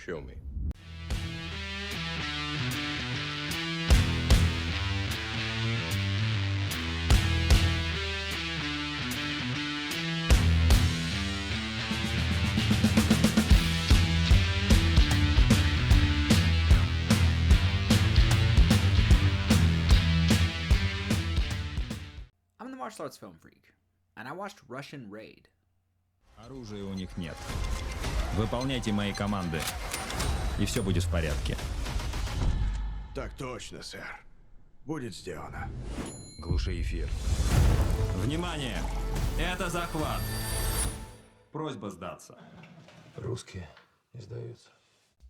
Show me. I'm the martial arts film freak, and I watched Russian Raid. Оружия у них нет. Выполняйте мои команды, и все будет в порядке. Так точно, сэр. Будет сделано. Глуши эфир. Внимание! Это захват! Просьба сдаться. Русские не сдаются.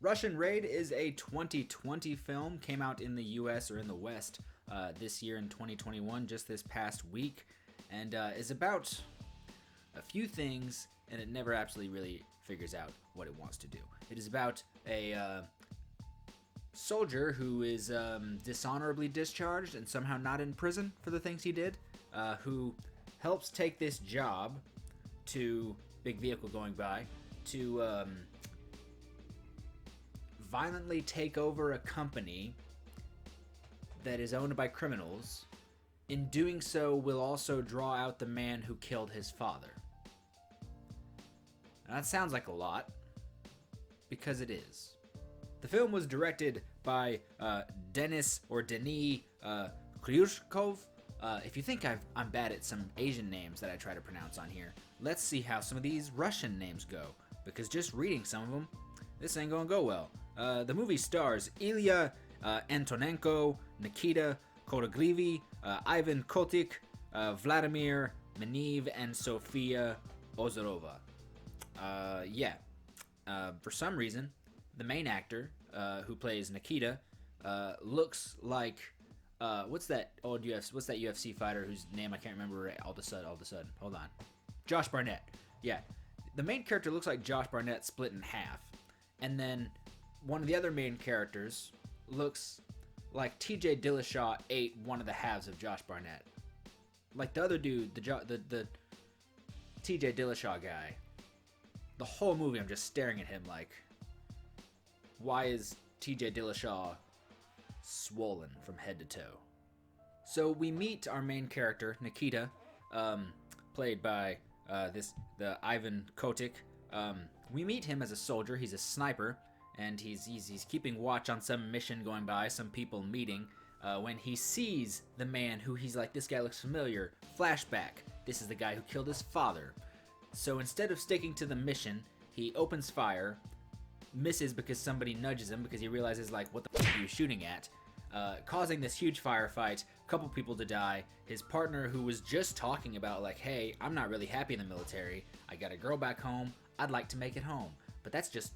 Russian Raid is a 2020 film, came out in the US or in the West this year in 2021, just this past week, and is about a few things, and it never absolutely really figures out what it wants to do. It is about a soldier who is dishonorably discharged and somehow not in prison for the things he did, who helps take this job to, big vehicle going by, to violently take over a company that is owned by criminals. In doing so, will also draw out the man who killed his father. Now, that sounds like a lot, because it is. The film was directed by Denis Kryushkov. If you think I'm bad at some Asian names that I try to pronounce on here, let's see how some of these Russian names go, because just reading some of them, this ain't gonna go well. The movie stars Ilya Antonenko, Nikita Kodogrivi, Ivan Kotik, Vladimir Meniv, and Sofia Ozarova. For some reason, the main actor who plays Nikita looks like what's that UFC fighter whose name I can't remember all of a sudden. Hold on. Josh Barnett. Yeah. The main character looks like Josh Barnett split in half. And then one of the other main characters looks like TJ Dillashaw ate one of the halves of Josh Barnett. Like the other dude, the TJ Dillashaw guy. The whole movie I'm just staring at him like, why is TJ Dillashaw swollen from head to toe? So we meet our main character, Nikita, played by the Ivan Kotik. We meet him as a soldier. He's a sniper, and he's keeping watch on some mission going by, some people meeting, when he sees the man who he's like, this guy looks familiar. Flashback. This is the guy who killed his father. So instead of sticking to the mission, he opens fire, misses because somebody nudges him because he realizes, like, what the fuck are you shooting at? Causing this huge firefight, a couple people to die. His partner, who was just talking about, like, hey, I'm not really happy in the military. I got a girl back home. I'd like to make it home. But that's just,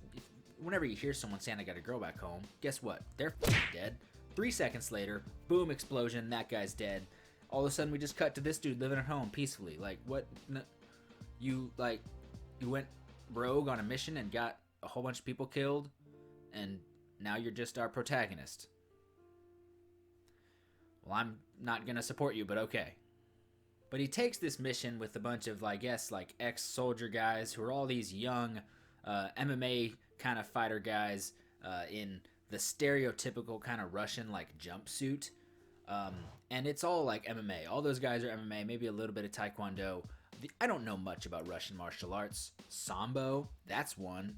whenever you hear someone saying I got a girl back home, guess what? They're dead. 3 seconds later, boom, explosion, that guy's dead. All of a sudden, we just cut to this dude living at home peacefully. Like, what? You went rogue on a mission and got a whole bunch of people killed, and now you're just our protagonist. Well, I'm not gonna support you, but okay. But he takes this mission with a bunch of, I guess, like ex-soldier guys who are all these young MMA kind of fighter guys in the stereotypical kind of Russian like jumpsuit, and it's all like MMA. All those guys are MMA, maybe a little bit of Taekwondo. I don't know much about Russian martial arts. Sambo, that's one.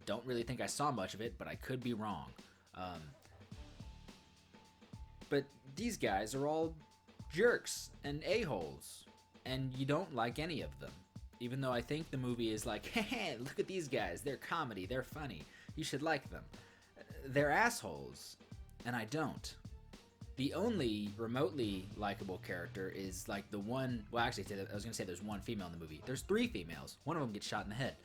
Don't really think I saw much of it, but I could be wrong. But these guys are all jerks and a-holes, and you don't like any of them. Even though I think the movie is like, hey, look at these guys. They're comedy. They're funny. You should like them. They're assholes, and I don't. The only remotely likable character is like the one, well, actually, I was going to say there's one female in the movie. There's 3 females. One of them gets shot in the head.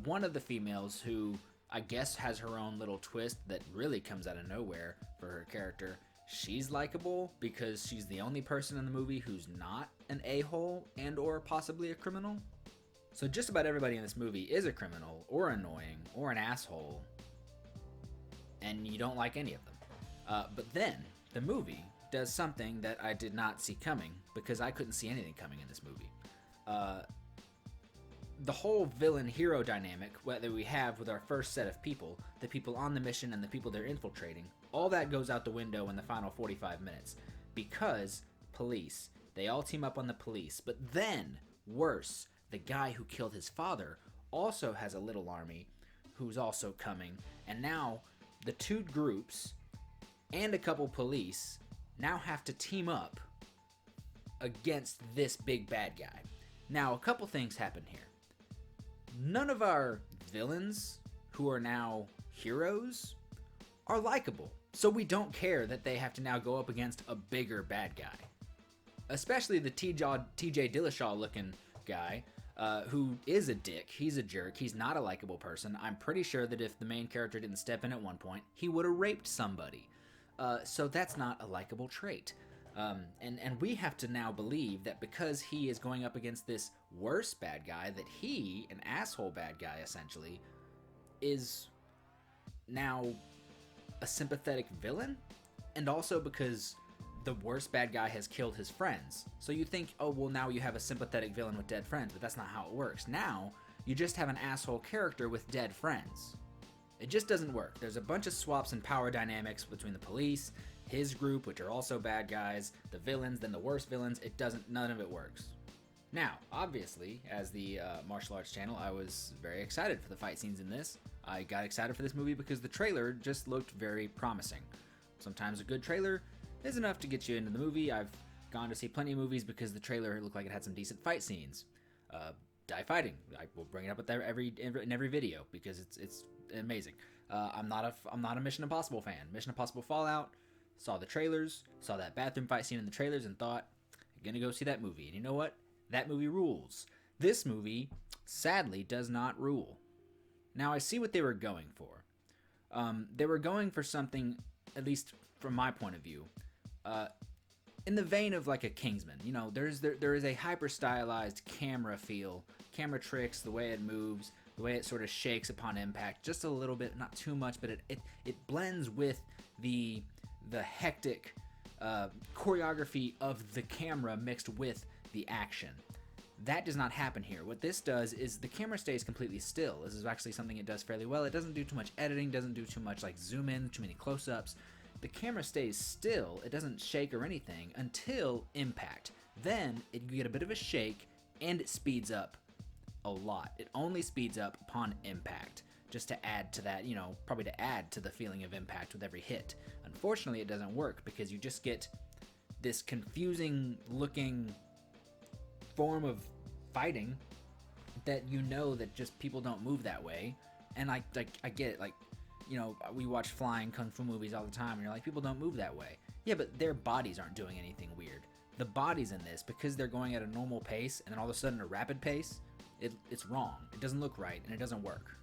One of the females who I guess has her own little twist that really comes out of nowhere for her character. She's likable because she's the only person in the movie who's not an a-hole and or possibly a criminal. So just about everybody in this movie is a criminal or annoying or an asshole, and you don't like any of them. But then the movie does something that I did not see coming because I couldn't see anything coming in this movie. the whole villain hero dynamic that we have with our first set of people, the people on the mission and the people they're infiltrating, all that goes out the window in the final 45 minutes because police, they all team up on the police. But then, worse, the guy who killed his father also has a little army who's also coming, and now the two groups and a couple police now have to team up against this big bad guy. Now, a couple things happen here. None of our villains, who are now heroes, are likable. So we don't care that they have to now go up against a bigger bad guy. Especially the TJ Dillashaw looking guy, who is a dick. He's a jerk. He's not a likable person. I'm pretty sure that if the main character didn't step in at one point, he would have raped somebody. So that's not a likable trait. And we have to now believe that because he is going up against this worse bad guy, that he, an asshole bad guy essentially, is now a sympathetic villain. And also because the worst bad guy has killed his friends. So you think, oh, well, now you have a sympathetic villain with dead friends, but that's not how it works. Now, you just have an asshole character with dead friends. It just doesn't work. There's a bunch of swaps in power dynamics between the police, his group, which are also bad guys, the villains, then the worst villains. None of it works. Now, obviously, as the martial arts channel, I was very excited for the fight scenes in this. I got excited for this movie because the trailer just looked very promising. Sometimes a good trailer is enough to get you into the movie. I've gone to see plenty of movies because the trailer looked like it had some decent fight scenes. Die fighting. I will bring it up in every video because it's amazing. I'm not a Mission Impossible fan. Mission Impossible Fallout, saw the trailers, saw that bathroom fight scene in the trailers, and thought, I'm gonna go see that movie. And you know what? That movie rules. This movie, sadly, does not rule. Now, I see what they were going for. They were going for something, at least from my point of view, in the vein of like a Kingsman. You know, there is a hyper stylized camera feel, camera tricks, the way it moves, the way it sort of shakes upon impact, just a little bit, not too much, but it blends with the hectic choreography of the camera mixed with the action. That does not happen here. What this does is the camera stays completely still. This is actually something it does fairly well. It doesn't do too much editing, doesn't do too much like zoom in, too many close-ups. The camera stays still. It doesn't shake or anything until impact. Then you get a bit of a shake and it speeds up a lot. It only speeds up upon impact, just to add to that, you know, probably to add to the feeling of impact with every hit. Unfortunately, it doesn't work because you just get this confusing looking form of fighting that you know that just people don't move that way. And I get it, like, you know, we watch flying kung fu movies all the time and you're like, people don't move that way. Yeah, but their bodies aren't doing anything weird. The bodies in this, because they're going at a normal pace and then all of a sudden a rapid pace, it's wrong. It doesn't look right and it doesn't work.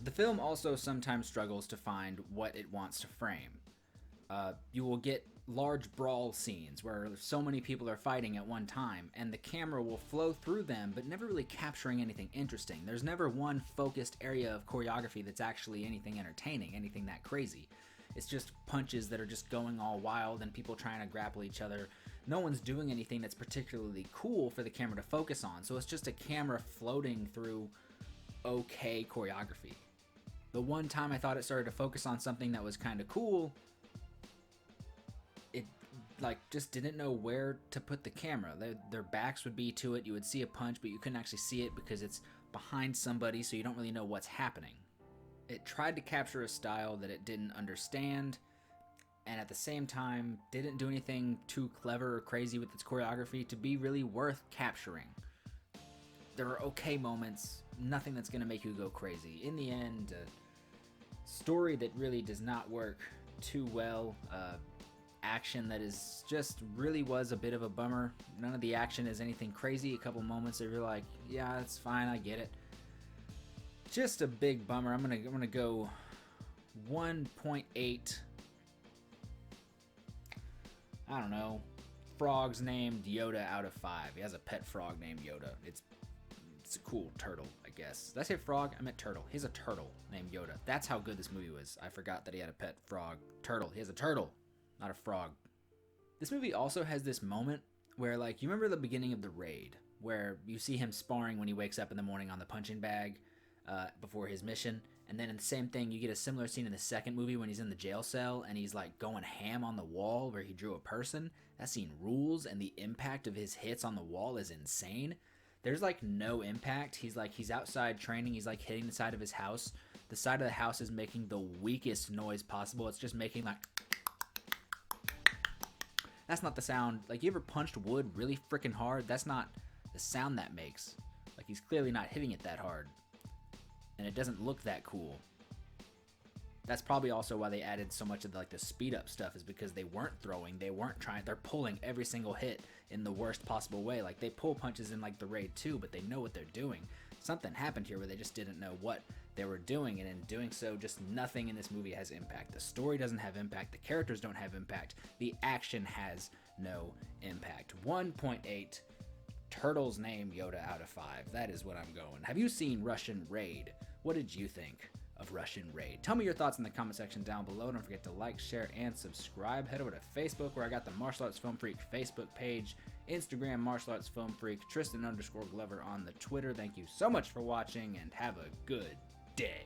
The film also sometimes struggles to find what it wants to frame. You will get large brawl scenes where so many people are fighting at one time and the camera will flow through them but never really capturing anything interesting. There's never one focused area of choreography that's actually anything entertaining, anything that crazy. It's just punches that are just going all wild and people trying to grapple each other. No one's doing anything that's particularly cool for the camera to focus on, so it's just a camera floating through okay choreography. The one time I thought it started to focus on something that was kind of cool, it like just didn't know where to put the camera. Their backs would be to it. You would see a punch, but you couldn't actually see it because it's behind somebody, so you don't really know what's happening. It tried to capture a style that it didn't understand, and at the same time didn't do anything too clever or crazy with its choreography to be really worth capturing. There are okay moments, nothing that's going to make you go crazy. In the end, a story that really does not work too well, action that is just really was a bit of a bummer. None of the action is anything crazy. A couple moments that you're like, yeah, that's fine, I get it. Just a big bummer. I'm gonna go 1.8. I don't know. Frogs named Yoda out of 5. He has a pet frog named Yoda. It's a cool turtle, I guess. Did I say frog? I meant turtle. He has a turtle named Yoda. That's how good this movie was. I forgot that he had a pet frog. Turtle. He has a turtle, not a frog. This movie also has this moment where, like, you remember the beginning of The Raid? where you see him sparring when he wakes up in the morning on the punching bag before his mission. And then in the same thing, you get a similar scene in the second movie when he's in the jail cell and he's like going ham on the wall where he drew a person. That scene rules, and the impact of his hits on the wall is insane. There's like no impact. He's outside training. He's like hitting the side of his house. The side of the house is making the weakest noise possible. It's just making like... That's not the sound. Like, you ever punched wood really freaking hard? That's not the sound that makes. Like, he's clearly not hitting it that hard. And it doesn't look that cool. That's probably also why they added so much of the, like, the speed up stuff, is because they weren't throwing, they weren't trying, they're pulling every single hit in the worst possible way. Like, they pull punches in like the Raid 2, but they know what they're doing. Something happened here where they just didn't know what they were doing, and in doing so, just nothing in this movie has impact. The story doesn't have impact, the characters don't have impact, the action has no impact. 1.8 Turtles name Yoda out of 5. That is what I'm going. Have you seen Russian Raid? What did you think of Russian Raid? Tell me your thoughts in the comment section down below. Don't forget to like, share, and subscribe. Head over to Facebook, where I got the Martial Arts Film Freak Facebook page, Instagram Martial Arts Film Freak, Tristan_Glover on the Twitter. Thank you so much for watching, and have a good day.